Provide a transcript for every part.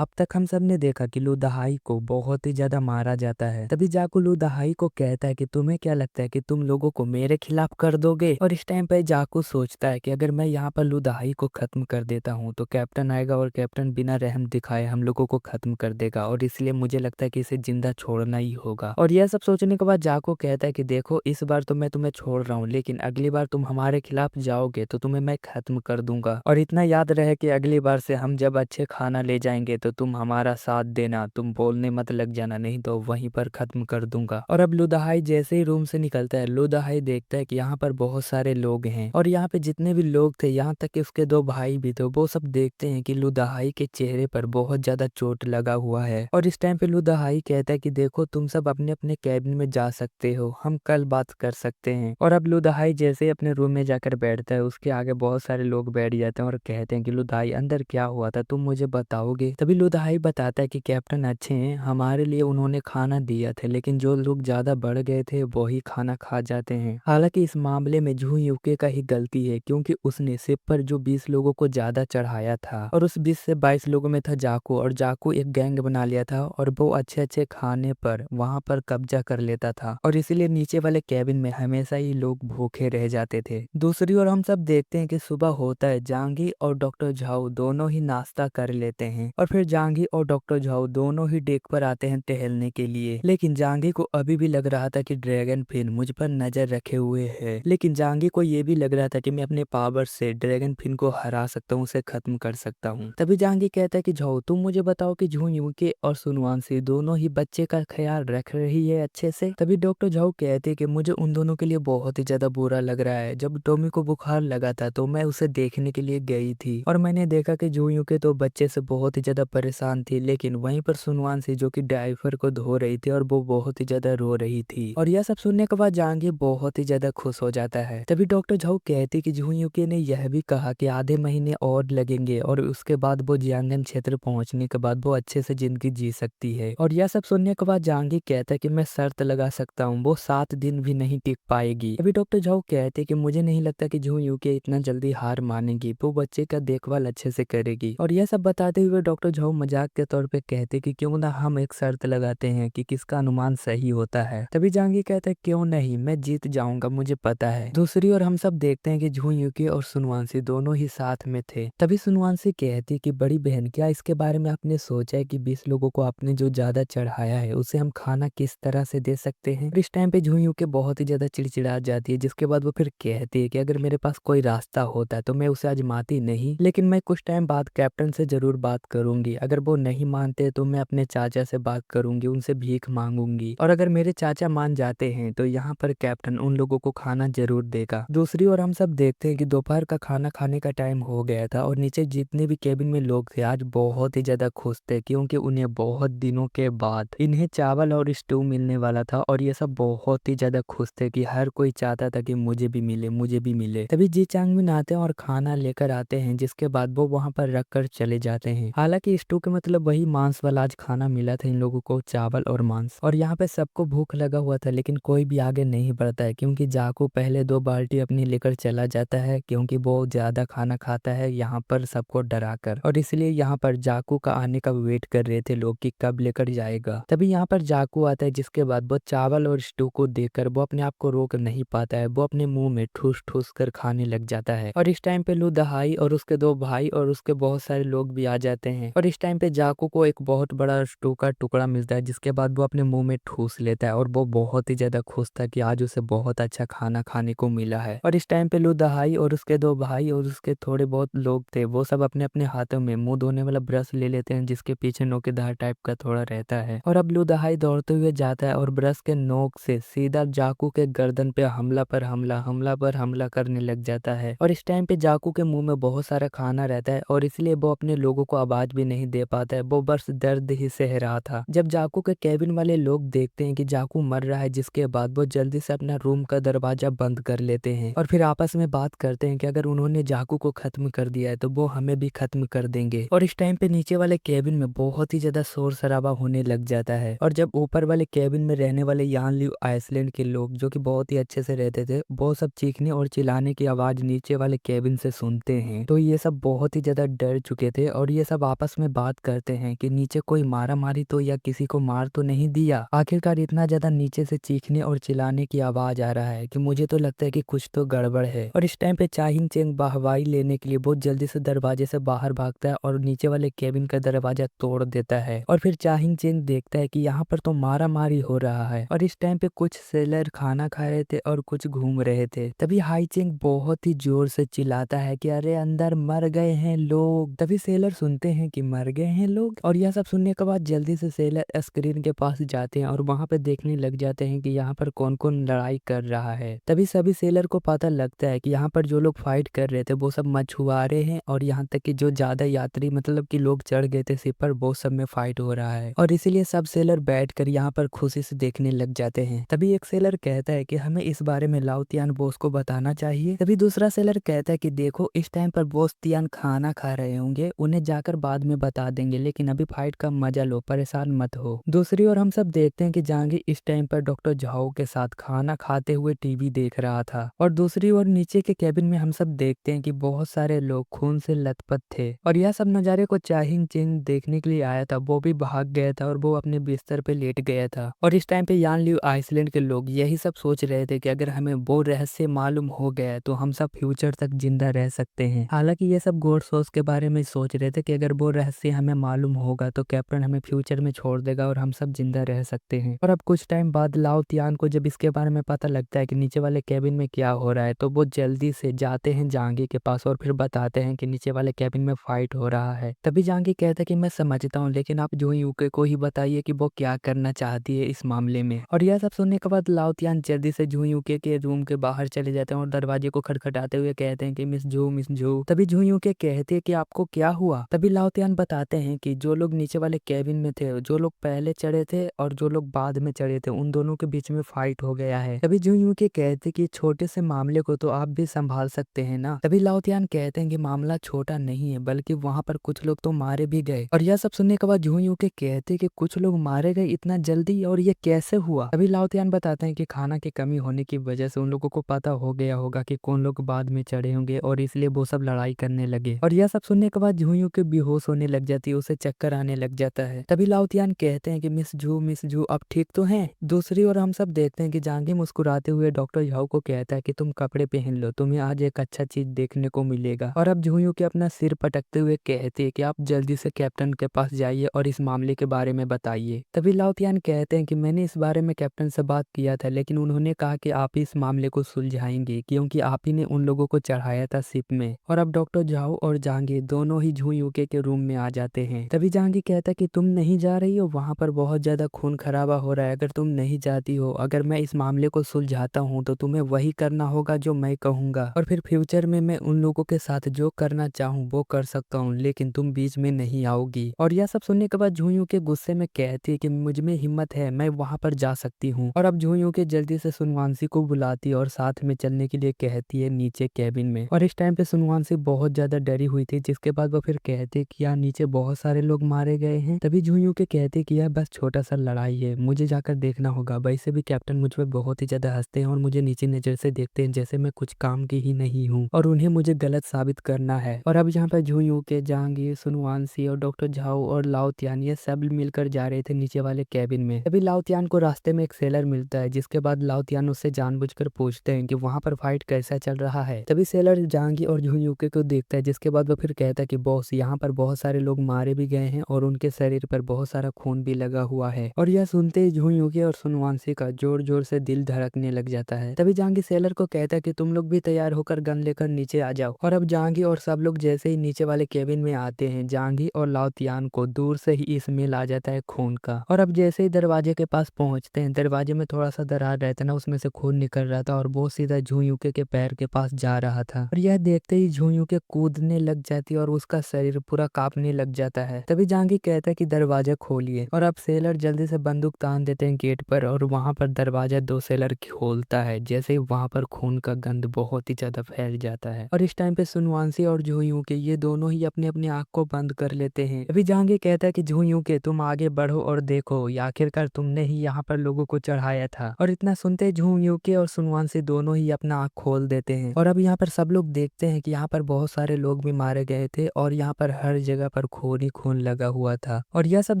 अब तक हम सब ने देखा कि लू दहाई को बहुत ही ज्यादा मारा जाता है। तभी जाकू लू दहाई को कहता है कि तुम्हें क्या लगता है कि तुम लोगों को मेरे खिलाफ कर दोगे। और इस टाइम पे जाकू सोचता है कि अगर मैं यहाँ पर लू दहाई को खत्म कर देता हूँ तो कैप्टन आएगा और कैप्टन बिना रहम दिखाए हम लोगों को खत्म कर देगा, और इसलिए मुझे लगता है कि इसे जिंदा छोड़ना ही होगा। और यह सब सोचने के बाद जाकू कहता है कि देखो, इस बार तो मैं तुम्हें छोड़ रहा हूँ, लेकिन अगली बार तुम हमारे खिलाफ जाओगे तो तुम्हें मैं खत्म कर दूंगा। और इतना याद रहे कि अगली बार से हम जब अच्छे खाना ले जाएंगे तो तुम हमारा साथ देना, तुम बोलने मत लग जाना, नहीं तो वहीं पर खत्म कर दूंगा। और अब लूदहाई जैसे ही रूम से निकलता है, लूदहाई देखता है कि यहाँ पर बहुत सारे लोग हैं, और यहाँ पे जितने भी लोग थे, यहाँ तक कि उसके दो भाई भी थे, वो सब देखते हैं कि लूदहाई के चेहरे पर बहुत ज्यादा चोट लगा हुआ है। और इस टाइम पे लूदहाई कहता है कि देखो, तुम सब अपने अपने कैबिन में जा सकते हो, हम कल बात कर सकते हैं। और अब लूदहाई जैसे ही अपने रूम में जाकर बैठता है, उसके आगे बहुत सारे लोग बैठ जाते हैं और कहते हैं कि लूदहाई, अंदर क्या हुआ था, तुम मुझे बताओगे। तभी लूदहाई बताता है कि कैप्टन अच्छे हैं, हमारे लिए उन्होंने खाना दिया था, लेकिन जो लोग ज्यादा बढ़ गए थे वही खाना खा जाते हैं। हालांकि इस मामले में झू यूके का ही गलती है, क्योंकि उसने शिप पर जो 20 लोगों को ज्यादा चढ़ाया था, और उस 20 से 22 लोगों में था जाकू, और जाकू एक गैंग बना लिया था और वो अच्छे अच्छे खाने पर वहां पर कब्जा कर लेता था, और इसीलिए नीचे वाले कैबिन में हमेशा ही लोग भूखे रह जाते थे। दूसरी ओर हम सब देखते हैं कि सुबह होता है, जांगी और डॉक्टर झाऊ दोनों ही नाश्ता कर लेते हैं, और फिर जांगी और डॉक्टर झाऊ दोनों ही डेक पर आते हैं टहलने के लिए। लेकिन जांगी को अभी भी लग रहा था कि ड्रैगन फिन मुझ पर नजर रखे हुए है, लेकिन जांगी को ये भी लग रहा था कि मैं अपने पावर से ड्रैगन फिन को हरा सकता हूँ, उसे खत्म कर सकता हूँ। तभी जांगी कहता है कि झाऊ, तुम मुझे बताओ कि झू यूके और सुनवानसी दोनों ही बच्चे का ख्याल रख रही है अच्छे से। तभी डॉक्टर झाऊ कहते कि मुझे उन दोनों के लिए बहुत ही ज्यादा बुरा लग रहा है। जब टॉमी को बुखार लगा था तो मैं उसे देखने के लिए गई थी, और मैंने देखा कि झू यूके तो बच्चे से बहुत ही ज्यादा परेशान थी, लेकिन वहीं पर सुनवानसी जो कि डायपर को धो रही थी और वो बहुत ही ज्यादा रो रही थी। और यह सब सुनने के बाद जांगी बहुत ही ज्यादा खुश हो जाता है। तभी डॉक्टर झाऊ कहते कि झू यूके ने यह भी कहा कि आधे महीने और लगेंगे, और उसके बाद वो जियांगन क्षेत्र पहुंचने के बाद वो अच्छे से जिंदगी जी सकती है। और यह सब सुनने के बाद जांगी कहता है कि मैं शर्त लगा सकता हूँ, वो 7 दिन भी नहीं टिक पाएगी। अभी डॉक्टर झाऊ कहते कि मुझे नहीं लगता कि झू यूके इतना जल्दी हार मानेगी, वो बच्चे का देखभाल अच्छे से करेगी। और यह सब बताते हुए डॉक्टर झाऊ मजाक के तौर पे कहते कि क्यों ना हम एक शर्त लगाते हैं कि किसका अनुमान सही होता है। तभी जांगी कहता है क्यों नहीं, मैं जीत जाऊंगा, मुझे पता है। दूसरी ओर हम सब देखते हैं कि झू यूके और सुनवानसी दोनों ही साथ में थे। तभी सुनवानसी कहती कि बड़ी बहन, क्या इसके बारे में आपने सोचा है कि 20 लोगों को आपने जो ज्यादा चढ़ाया है उसे हम खाना किस तरह से दे सकते हैं। इस टाइम पे झू यूके बहुत ही ज्यादा चिड़चिड़ा जाती है, जिसके बाद वो फिर कहती है कि अगर मेरे पास कोई रास्ता होता तो मैं उसे आजमाती नहीं, लेकिन मैं कुछ टाइम बाद कैप्टन से जरूर बात करूंगी। अगर वो नहीं मानते तो मैं अपने चाचा से बात करूंगी, उनसे भीख मांगूंगी, और अगर मेरे चाचा मान जाते हैं तो यहाँ पर कैप्टन उन लोगों को खाना जरूर देगा। दूसरी ओर हम सब देखते हैं कि दोपहर का खाना खाने का टाइम हो गया था, और नीचे जितने भी केबिन में लोग थे आज बहुत ही ज्यादा खुश थे, क्योंकि उन्हें बहुत दिनों के बाद इन्हें चावल और स्टू मिलने वाला था, और ये सब बहुत ही ज्यादा खुश थे कि हर कोई चाहता था कि मुझे भी मिले, मुझे भी मिले। तभी जी चांगमिन आते हैं और खाना लेकर आते हैं, जिसके बाद वो वहां पर रख कर चले जाते हैं। हालांकि स्टू के मतलब वही मांस वाला आज खाना मिला था इन लोगों को, चावल और मांस। और यहाँ पे सबको भूख लगा हुआ था, लेकिन कोई भी आगे नहीं बढ़ता है, क्योंकि जाकू पहले 2 बाल्टी अपनी लेकर चला जाता है, क्योंकि वो ज्यादा खाना खाता है यहाँ पर सबको डरा कर, और इसलिए यहाँ पर जाकू का आने का वेट कर रहे थे लोग कि कब लेकर जाएगा। तभी यहाँ पर जाकू आता है, जिसके बाद वो चावल और स्टू को देखकर वो अपने आप को रोक नहीं पाता है, वो अपने मुंह में ठूस ठूस कर खाने लग जाता है। और इस टाइम पे लू दहाई और उसके 2 भाई और उसके बहुत सारे लोग भी आ जाते हैं, और इस टाइम पे जाकू को एक बहुत बड़ा स्टू का टुकड़ा मिलता है, जिसके बाद वो अपने मुंह में ठूस लेता है, और वो बहुत ही ज्यादा खुश था कि आज उसे बहुत अच्छा खाना खाने को मिला है। और इस टाइम पे लू दहाई और उसके 2 भाई और उसके थोड़े बहुत लोग थे, वो सब अपने अपने हाथों में मुंह धोने वाला ब्रश ले लेते हैं, जिसके पीछे नोकेदार टाइप का थोड़ा रहता है। और अब लू दहाई दौड़ते हुए जाता है और ब्रश के नोक से सीधा जाकू के गर्दन पे हमला पर हमला, हमला पर हमला करने लग जाता है। और इस टाइम पे जाकू के मुंह में बहुत सारा खाना रहता है, और इसलिए वो अपने लोगों को आवाज भी नहीं दे पाता है, वो बस दर्द ही सह रहा था। जब जाकू के केबिन वाले लोग देखते हैं कि जाकू मर रहा है, जिसके बाद वो जल्दी से अपना रूम का दरवाजा बंद कर लेते हैं, और फिर आपस में बात करते हैं कि अगर उन्होंने जाकू को खत्म कर दिया है तो वो हमें भी खत्म कर देंगे। और इस टाइम पे नीचे वाले केबिन में बहुत ही ज्यादा शोर शराबा होने लग जाता है, और जब ऊपर वाले केबिन में रहने वाले यान ल्यू आइसलैंड के लोग जो कि बहुत ही अच्छे से रहते थे, वो सब चीखने और चिल्लाने की आवाज नीचे वाले केबिन से सुनते हैं, तो ये सब बहुत ही ज्यादा डर चुके थे, और ये सब आपस में बात करते हैं कि नीचे कोई मारा मारी तो या किसी को मार तो नहीं दिया। आखिरकार इतना ज्यादा नीचे से चीखने और चिल्लाने की आवाज आ रहा है कि मुझे तो लगता है कि कुछ तो गड़बड़ है। और इस टाइम पे चाहिंग चेंग वाहवाही लेने के लिए बहुत जल्दी से दरवाजे से बाहर भागता है और नीचे वाले केबिन का दरवाजा तोड़ देता है। और फिर चाहिंग चेंग देखता है कि यहाँ पर तो मारा मारी हो रहा है। और इस टाइम पे कुछ सेलर खाना खा रहे थे और कुछ घूम रहे थे। तभी हाई चेंग बहुत ही जोर से चिल्लाता है कि अरे अंदर मर गए हैं लोग। तभी सेलर सुनते हैं कि मर गए हैं लोग, और यह सब सुनने के बाद जल्दी से सेलर स्क्रीन के पास जाते हैं और वहां पे देखने लग जाते हैं कि यहाँ पर कौन कौन लड़ाई कर रहा है। तभी सभी सेलर को पता लगता है कि यहाँ पर जो लोग फाइट कर रहे थे वो सब मछुआरे हैं, और यहाँ तक कि जो ज्यादा यात्री मतलब कि लोग चढ़ गए थे शिप पर, वो सब में फाइट हो रहा है। और इसीलिए सब सेलर बैठकर यहाँ पर खुशी से देखने लग जाते हैं। तभी एक सेलर कहता है कि हमें इस बारे में लाओ तियान बोस को बताना चाहिए। तभी दूसरा सेलर कहता है कि देखो इस टाइम पर बोस तियान खाना खा रहे होंगे, उन्हें जाकर बाद में बता देंगे, लेकिन अभी फाइट का मजा लो, परेशान मत हो। दूसरी ओर हम सब देखते हैं कि जहांगीर इस टाइम पर डॉक्टर झाओ के साथ खाना खाते हुए टीवी देख रहा था। और दूसरी ओर नीचे के केबिन में हम सब देखते हैं कि बहुत सारे लोग खून से लथपथ थे। और यह सब नजारे को चाहिंग चेंग देखने के लिए आया था, वो भी भाग गया था और वो अपने बिस्तर पे लेट गया था। और इस टाइम पे यान लियू आइसलैंड के लोग यही सब सोच रहे थे कि अगर हमें वो रहस्य मालूम हो गया तो हम सब फ्यूचर तक जिंदा रह सकते हैं। हालांकि ये सब गोड सोच के बारे में सोच रहे थे कि अगर वो रहस्य हमें मालूम होगा तो कैप्टन हमें फ्यूचर में छोड़ देगा और हम सब जिंदा रह सकते हैं। और अब कुछ टाइम बाद लाओ तियान को जब इसके बारे में पता लगता है कि नीचे वाले केबिन में क्या हो रहा है, तो वो जल्दी से जाते हैं जहांगीर के पास और फिर बताते हैं कि नीचे वाले केबिन में फाइट हो रहा है। तभी जहांगीर कहता है कि मैं समझता हूँ, लेकिन आप जो यूके को ही बताइए कि वो क्या करना चाहती है इस मामले में। और यह सब सुनने के बाद लाओ तियान जल्दी से जू यूके के रूम के बाहर चले जाते हैं और दरवाजे को खटखटाते हुए कहते हैं कि मिस जू। तभी जू यूके कहते हैं कि आपको क्या हुआ। तभी लाओ तियान बताते हैं कि जो लोग नीचे वाले केबिन में थे, जो लोग पहले चढ़े थे और जो लोग बाद में चढ़े थे, उन दोनों के बीच में फाइट हो गया है। तभी जू यूके कहते कि छोटे से मामले को तो आप भी संभाल सकते हैं ना। तभी लाओ तियान कहते हैं कि मामला छोटा नहीं है, बल्कि वहां पर कुछ लोग तो मारे भी गए। और यह सब सुनने के बाद जू यूके कहते कि कुछ लोग मारे गए इतना जल्दी, और ये कैसे हुआ। तभी लाओ तियान बताते हैं कि खाना की कमी होने की वजह से उन लोगों को पता हो गया होगा कि कौन लोग बाद में चढ़े होंगे, और इसलिए वो सब लड़ाई करने लगे। और यह सब सुनने के बाद जू यूके बेहोश होने लग जाती है, उसे चक्कर आने लग जाता है। तभी लाओ तियान कहते हैं कि मिस जू अब ठीक तो हैं। दूसरी ओर हम सब देखते हैं कि जहांगीर मुस्कुराते हुए डॉक्टर झाओ को कहता है कि तुम कपड़े पहन लो, तुम्हें आज एक अच्छा चीज देखने को मिलेगा। और अब जू यूके अपना सिर पटकते हुए कहते हैं कि आप जल्दी से कैप्टन के पास जाइए और इस मामले के बारे में बताइए। तभी लाओ तियान कहते हैं कि मैंने इस बारे में कैप्टन से बात किया था, लेकिन उन्होंने कहा कि आप ही इस मामले को सुलझाएंगे, क्योंकि आप ही ने उन लोगों को चढ़ाया था शिप में। और अब डॉक्टर झाओ और जहांगीर दोनों ही जू यूके के रूम में आ जाते हैं। तभी जहांगीर कहता है कि तुम नहीं जा रही हो, वहां पर बहुत ज्यादा खून खराबा हो रहा है, अगर तुम नहीं जाती हो, अगर मैं इस मामले को सुलझाता हूँ तो तुम्हें वही करना होगा जो मैं कहूंगा, और फिर फ्यूचर में मैं उन लोगों के साथ जो करना चाहूँ वो कर सकता हूँ, लेकिन तुम बीच में नहीं आओगी। और यह सब सुनने के बाद जू यूके गुस्से में कहती है कि मुझ में हिम्मत है, मैं वहां पर जा सकती हूँ। और अब जू यूके जल्दी से सुनवांसी को बुलाती है और साथ में चलने के लिए कहती है नीचे केबिन में। और इस टाइम पे सुनवांसी बहुत ज्यादा डरी हुई थी, जिसके बाद वो फिर कहते कि यार नीचे बहुत सारे लोग मारे गए हैं। तभी जू यूके कहते कि यह बस छोटा सा लड़ाई है, मुझे जाकर देखना होगा। वैसे भी कैप्टन मुझ पर बहुत ही ज्यादा हंसते हैं और मुझे नीचे नजर से देखते हैं जैसे मैं कुछ काम की ही नहीं हूँ, और उन्हें मुझे गलत साबित करना है। और अब यहाँ पे जू यूके, जहांगीर, सुनवांसी और डॉक्टर झाओ और लाओ तियान ये सब मिलकर जा रहे थे नीचे वाले केबिन में। तभी लाओ तियान को रास्ते में एक सेलर मिलता है, जिसके बाद लाओ तियान उससे जानबूझकर पूछते हैं कि वहां पर फाइट कैसा चल रहा है। तभी सेलर जहांगीर और जू यूके को देखता है, जिसके बाद वो फिर कहता है कि बॉस यहाँ पर बहुत सारे लोग मारे भी गए हैं और उनके शरीर पर बहुत सारा खून भी लगा हुआ है। और यह सुनते ही जू यूके और सुनवांसी का जोर जोर से दिल धड़कने लग जाता है। तभी जहांगीर सेलर को कहता है कि तुम लोग भी तैयार होकर गन लेकर नीचे आ जाओ। और अब जहांगीर और सब लोग जैसे ही नीचे वाले केबिन में आते हैं, जहांगीर और लाओ तियान को दूर से ही स्मेल आ जाता है खून का। और अब जैसे ही दरवाजे के पास पहुंचते हैं, दरवाजे में थोड़ा सा दरार रहता है ना, उसमें से खून निकल रहा था और वो सीधा जू यूके के पैर के पास जा रहा था। और यह देखते ही जू यूके कूदने लग जाती है और उसका शरीर पूरा कांपने लग जाता है। तभी जहांगीर कहता है कि दरवाजा खोलिए। और अब सेलर जल्दी से बंदूक तान देते हैं गेट पर, और वहां पर दरवाजा दो सेलर खोलता है। जैसे ही वहां पर खून का गंध बहुत ही ज्यादा फैल जाता है। और इस टाइम पे सुनवांसी और जू यूके ये दोनों ही अपने अपने आंख को बंद कर लेते हैं। अभी जहांगीर कहता है कि जू यूके तुम आगे बढ़ो और देखो, आखिरकार तुमने ही यहाँ पर लोगों को चढ़ाया था। और इतना सुनते जू यूके और सुनवांसी दोनों ही अपना आंख खोल देते हैं। और अब यहाँ पर सब लोग देखते हैं कि यहाँ पर बहुत सारे लोग भी मारे गए थे और यहाँ पर हर जगह पर खून ही खून लगा हुआ था। और यह सब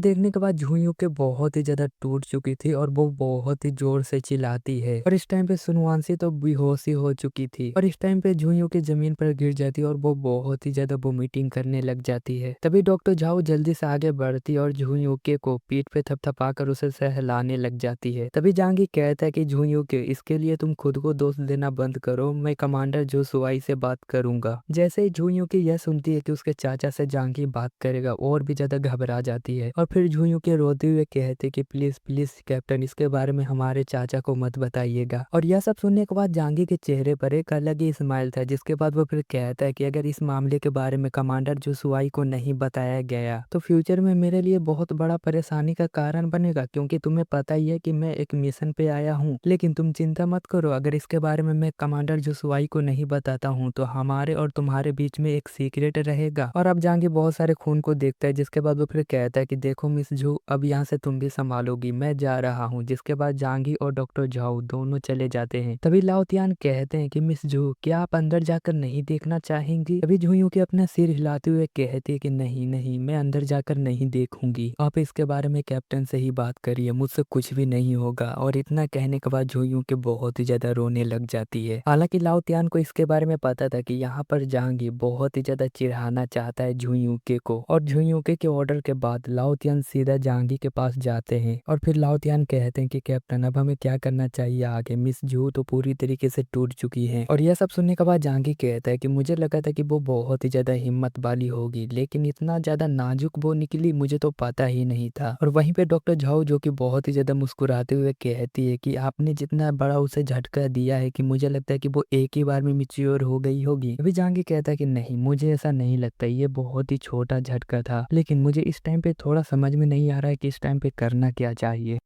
देखने के बाद झुंयुके बहुत ही ज्यादा टूट चुकी थी और वो बहुत ही जोर से चिल्लाती है। और इस टाइम पे सुनवांशी तो बेहोशी हो चुकी थी और इस टाइम पे झुंयुके जमीन पर गिर जाती है और वो बहुत ही ज्यादा वोमिटिंग करने लग जाती है। तभी डॉक्टर झाओ जल्दी से आगे बढ़ती और झुंयुके को पीठ पे थपथपाकर उसे सहलाने लग जाती है। तभी जांगी कहता है कि झुंयुके, इसके लिए तुम खुद को दोष देना बंद करो, मैं कमांडर जोशुआई से बात करूंगा। जैसे ही झुंयुके यह सुनती है कि उसके चाचा से जांगी बात करेगा और भी ज्यादा घबरा जाती है और फिर झुंयुके रोते हुए कहते कि प्लीज प्लीज कैप्टन, इसके बारे में हमारे चाचा को मत बताइएगा। और यह सब सुनने के बाद जांगी के चेहरे पर एक अलग ही स्माइल था, जिसके बाद वो फिर कहता है कि अगर इस मामले के बारे में कमांडर जोशुआई को नहीं बताया गया तो फ्यूचर में मेरे लिए बहुत बड़ा परेशानी का कारण बनेगा, क्योंकि तुम्हें पता ही है कि मैं एक मिशन पे आया हूँ। लेकिन तुम चिंता मत करो, अगर इसके बारे में मैं कमांडर जोशुआई को नहीं बताता हूँ तो हमारे और तुम्हारे बीच में एक सीक्रेट रहेगा। और अब जांगी बहुत सारे खून को देखता है, जिसके बाद वो फिर कहता है कि देखो मिस झू, अब यहाँ से तुम भी संभालोगी, मैं जा रहा हूँ। जिसके बाद जांगी और डॉक्टर झाओ दोनों चले जाते हैं। तभी लाओतियान कहते हैं कि मिस झू, क्या आप अंदर जाकर नहीं देखना चाहेंगी? तभी झुंयुके अपना सिर हिलाते हुए कहती है कि नहीं नहीं, मैं अंदर जाकर नहीं देखूंगी, आप इसके बारे में कैप्टन से ही बात करिए, मुझसे कुछ भी नहीं होगा। और इतना कहने के बाद झुंयुके बहुत ही ज्यादा रोने लग जाती है। हालांकि लाओतियान को इसके बारे में पता था कि यहाँ पर जांगी बहुत ही ज्यादा चिढ़ाना चाहता है झुंयुके को। और झुंयुके के ऑर्डर के बाद लाओतियान सीधा जांगी के पास जाते हैं और फिर लाओतियान कहते हैं कि कैप्टन, अब हमें क्या करना चाहिए आगे? मिस झू तो पूरी तरीके से टूट चुकी है। और यह सब सुनने के बाद जांगी कहता है कि मुझे लगा था कि वो बहुत ही ज्यादा हिम्मत वाली होगी, लेकिन इतना ज्यादा नाजुक वो निकली, मुझे तो पता ही नहीं था। और वहीं पे डॉक्टर झाओ, जो कि बहुत ही ज्यादा मुस्कुराते हुए कहती है कि आपने जितना बड़ा उसे झटका दिया है कि मुझे लगता है कि वो एक ही बार में मैच्योर हो गई होगी। अभी जांगी कहता है कि नहीं, मुझे ऐसा नहीं लगता, ये बहुत ही छोटा झटका था, लेकिन मुझे इस टाइम पे थोड़ा समझ में नहीं आ रहा है कि इस टाइम पे करना क्या चाहिए।